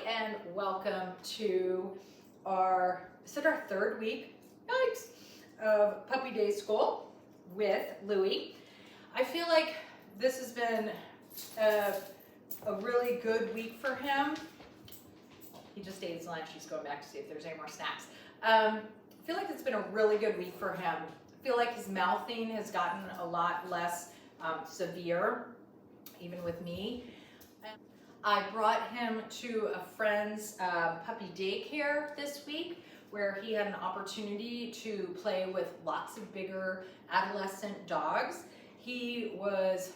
and welcome to our third week, yikes, of Puppy Day School with Louie. I feel like this has been a really good week for him. He just ate his lunch. He's going back to see if there's any more snacks. I feel like it's been a really good week for him. I feel like his mouthing has gotten a lot less severe, even with me. I brought him to a friend's puppy daycare this week where he had an opportunity to play with lots of bigger adolescent dogs. He was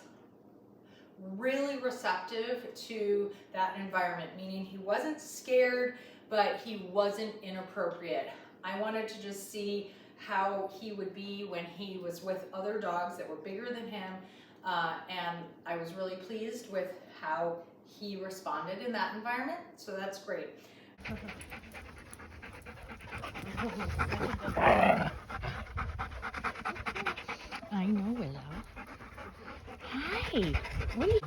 really receptive to that environment, meaning he wasn't scared, but he wasn't inappropriate. I wanted to just see how he would be when he was with other dogs that were bigger than him, and I was really pleased with how he responded in that environment, so that's great. I know, Willow. Hi. What are you?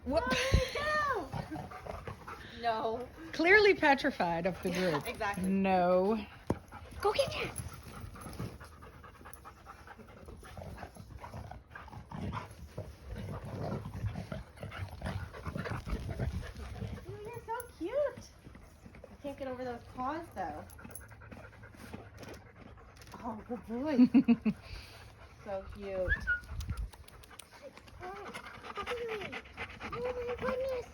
What? No. Clearly petrified of the group. Exactly. No. Go get her. You're so cute. I can't get over those paws though. Oh, good boy. So cute. Oh my goodness!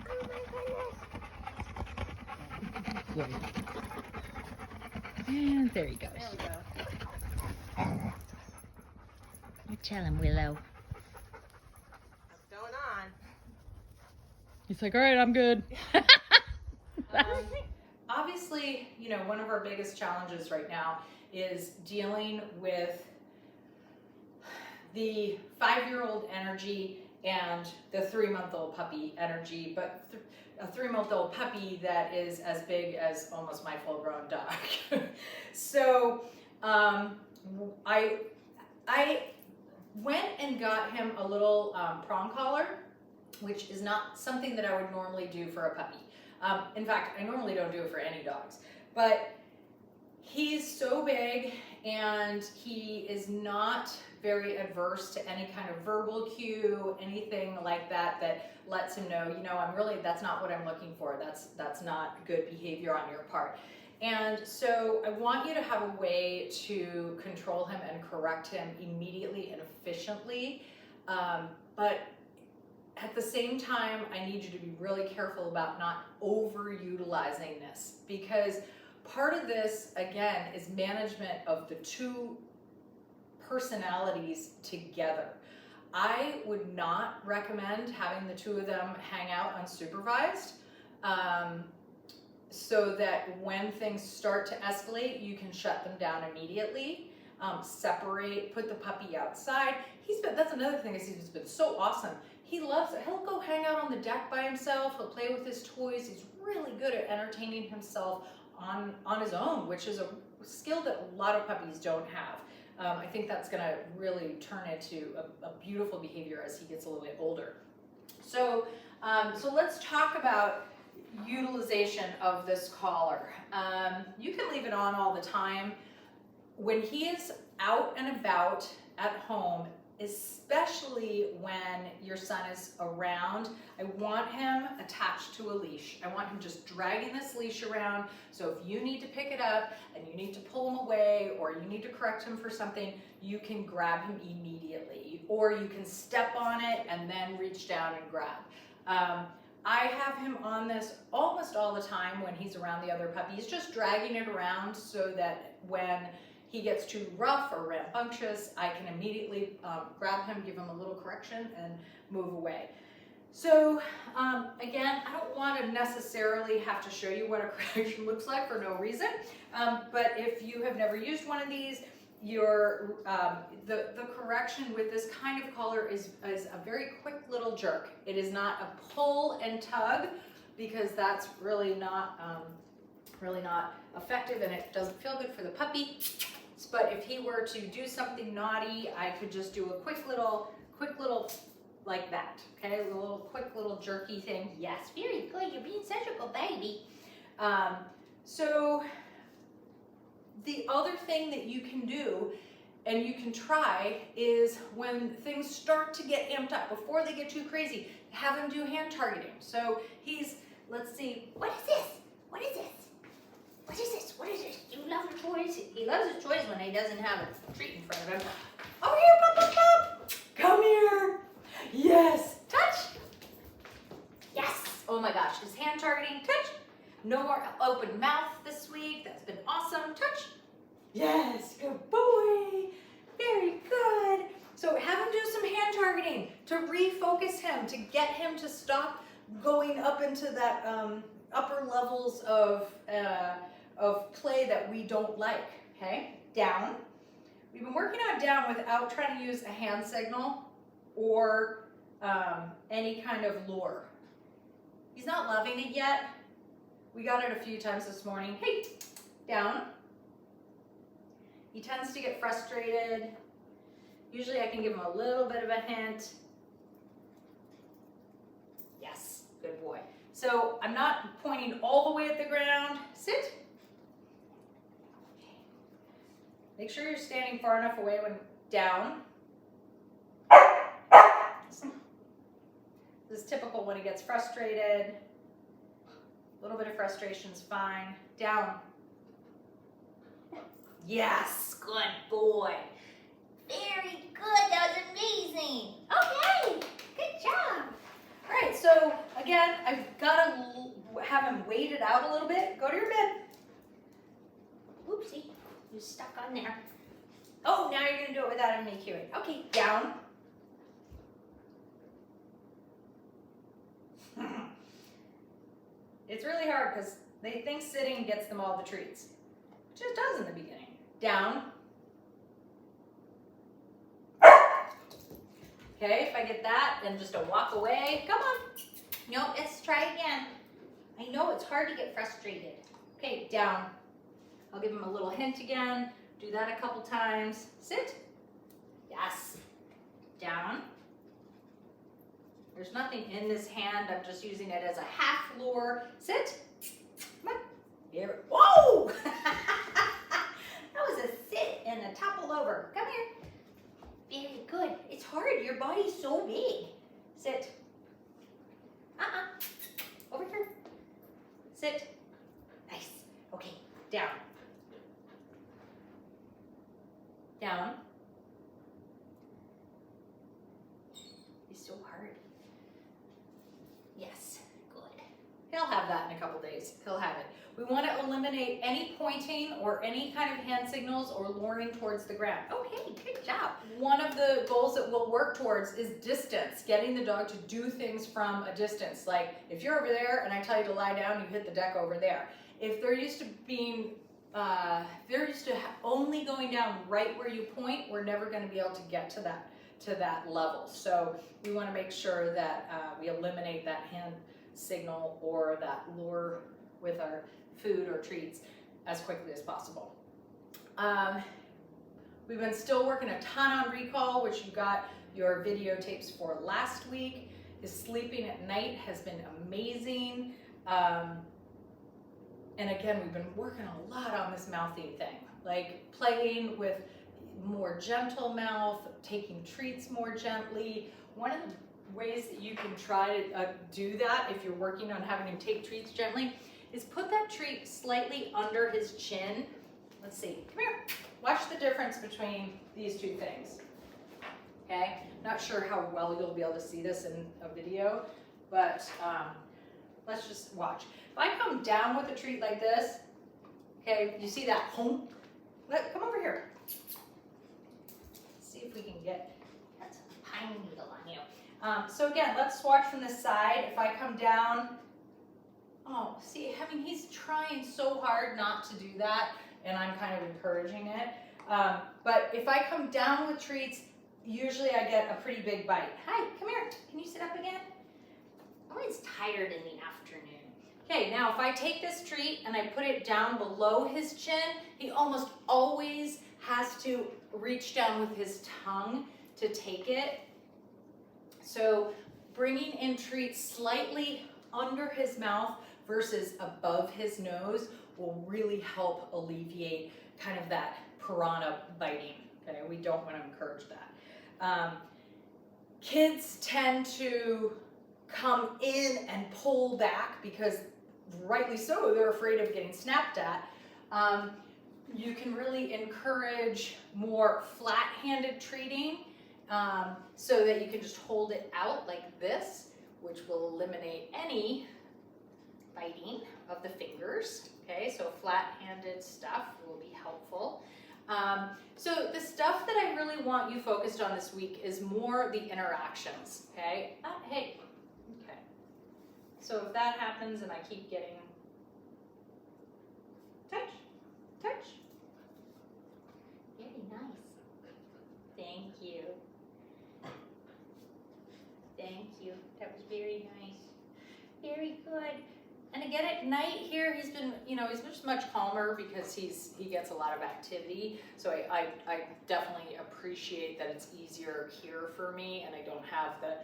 Oh my goodness! And there he goes. There we go. You tell him, Willow. What's going on? He's like, all right, I'm good. Obviously, you know, one of our biggest challenges right now is dealing with the 5-year-old energy and the 3-month-old puppy energy, but a 3-month-old puppy that is as big as almost my full-grown dog. So I went and got him a little prong collar, which is not something that I would normally do for a puppy. In fact, I normally don't do it for any dogs, but he's so big and he is not very adverse to any kind of verbal cue, anything like that that lets him know, you know, that's not what I'm looking for. That's not good behavior on your part. And so I want you to have a way to control him and correct him immediately and efficiently. But at the same time, I need you to be really careful about not overutilizing this, because part of this, again, is management of the two personalities together. I would not recommend having the two of them hang out unsupervised, so that when things start to escalate, you can shut them down immediately. Separate, put the puppy outside. That's another thing is he's been so awesome. He loves it. He'll go hang out on the deck by himself. He'll play with his toys. He's really good at entertaining himself on his own, which is a skill that a lot of puppies don't have. I think that's going to really turn into a beautiful behavior as he gets a little bit older. So, so let's talk about utilization of this collar. You can leave it on all the time. When he is out and about at home, especially when your son is around, I want him attached to a leash. I want him just dragging this leash around. So if you need to pick it up and you need to pull him away or you need to correct him for something, you can grab him immediately, or you can step on it and then reach down and grab. I have him on this almost all the time when he's around the other puppies, just dragging it around so that when he gets too rough or rambunctious, I can immediately grab him, give him a little correction, and move away. So again, I don't want to necessarily have to show you what a correction looks like for no reason, but if you have never used one of these, the correction with this kind of collar is a very quick little jerk. It is not a pull and tug, because that's really not effective and it doesn't feel good for the puppy. But if he were to do something naughty, I could just do a quick little like that, okay? A little quick little jerky thing. Yes, very good. You're being such a good baby. So the other thing that you can do and you can try is when things start to get amped up, before they get too crazy, have him do hand targeting. So he's, let's see, what is this? What is this? What is this? What is this? You love your toys? He loves his toys when he doesn't have a treat in front of him. Over here, pop, pop, pop. Come here. Yes. Touch. Yes. Oh my gosh, his hand targeting, touch. No more open mouth this week. That's been awesome. Touch. Yes, good boy. Very good. So have him do some hand targeting to refocus him, to get him to stop going up into that upper levels of play that we don't like, okay? Down. We've been working on down without trying to use a hand signal or any kind of lure. He's not loving it yet. We got it a few times this morning. Hey, down. He tends to get frustrated. Usually I can give him a little bit of a hint. Yes, good boy. So I'm not pointing all the way at the ground. Sit. Make sure you're standing far enough away when down. This is typical when he gets frustrated. A little bit of frustration is fine. Down. Yes, good boy. Very good, that was amazing. Okay, good job. All right, so again, I've got to have him wait it out a little bit. Go to your bed. Oopsie, you stuck on there. Oh, now you're gonna do it without him EQing. Okay, down. It's really hard because they think sitting gets them all the treats. It just does in the beginning. Down. Okay, if I get that, then just a walk away. Come on. No, let's try again. I know it's hard to get frustrated. Okay, down. I'll give him a little hint again. Do that a couple times. Sit. Yes. Down. There's nothing in this hand. I'm just using it as a half lure. Sit. Come on. Here. Whoa! That was a sit and a topple over. Come here. Very good. It's hard. Your body's so big. Sit. Over here. Sit. Nice. Okay. Down. Down. It's so hard. Yes. Good. He'll have that in a couple days. He'll have it. We want to eliminate any pointing or any kind of hand signals or luring towards the ground. Okay, good job. One of the goals that we'll work towards is distance, getting the dog to do things from a distance. Like if you're over there and I tell you to lie down, you hit the deck over there. If they're used to being, only going down right where you point, we're never going to be able to get to that level. So we want to make sure that we eliminate that hand signal or that lure with our food or treats as quickly as possible. We've been still working a ton on recall, which you got your videotapes for last week. His sleeping at night has been amazing. And again, we've been working a lot on this mouthing thing, like playing with more gentle mouth, taking treats more gently. One of the ways that you can try to do that if you're working on having him take treats gently is put that treat slightly under his chin. Let's see, come here. Watch the difference between these two things, okay? Not sure how well you'll be able to see this in a video, but let's just watch. If I come down with a treat like this, okay, you see that home? Come over here. Let's see if we can get, that's a pine needle on you. So again, let's watch from the side. If I come down, oh, see, I mean, he's trying so hard not to do that, and I'm kind of encouraging it. But if I come down with treats, usually I get a pretty big bite. Hi, come here. Can you sit up again? I'm always tired in the afternoon. Okay, now if I take this treat and I put it down below his chin, he almost always has to reach down with his tongue to take it. So bringing in treats slightly under his mouth versus above his nose will really help alleviate kind of that piranha biting. Okay, we don't want to encourage that. Kids tend to come in and pull back because, rightly so, they're afraid of getting snapped at. You can really encourage more flat-handed treating so that you can just hold it out like this, which will eliminate any biting of the fingers. Okay, so flat-handed stuff will be helpful. So the stuff that I really want you focused on this week is more the interactions, okay? Hey, okay. So if that happens and I keep getting touch, very nice. Thank you. Thank you. That was very nice. Very good. And again, at night here, he's been just much calmer because he gets a lot of activity. So I definitely appreciate that it's easier here for me, and I don't have the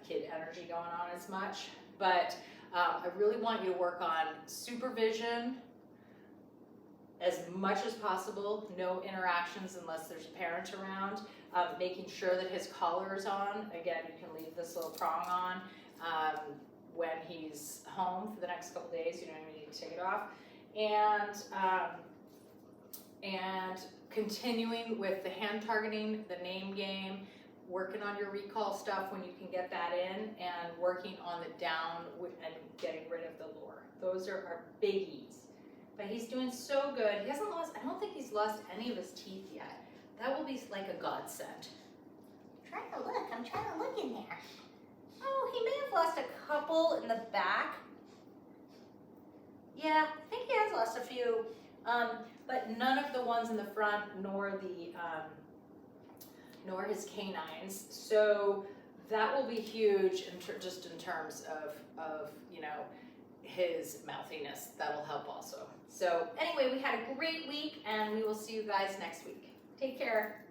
kid energy going on as much. But I really want you to work on supervision as much as possible. No interactions unless there's a parent around. Making sure that his collar is on. Again, you can leave this little prong on. When he's home for the next couple days, you don't even need to take it off. And continuing with the hand targeting, the name game, working on your recall stuff when you can get that in, and working on the down and getting rid of the lure. Those are our biggies. But he's doing so good. He hasn't lost, I don't think he's lost any of his teeth yet. That will be like a godsend. I'm trying to look in there. Oh, he may have lost a couple in the back. Yeah, I think he has lost a few, but none of the ones in the front, nor his canines. So that will be huge just in terms of his mouthiness. That'll help also. So anyway, we had a great week, and we will see you guys next week. Take care.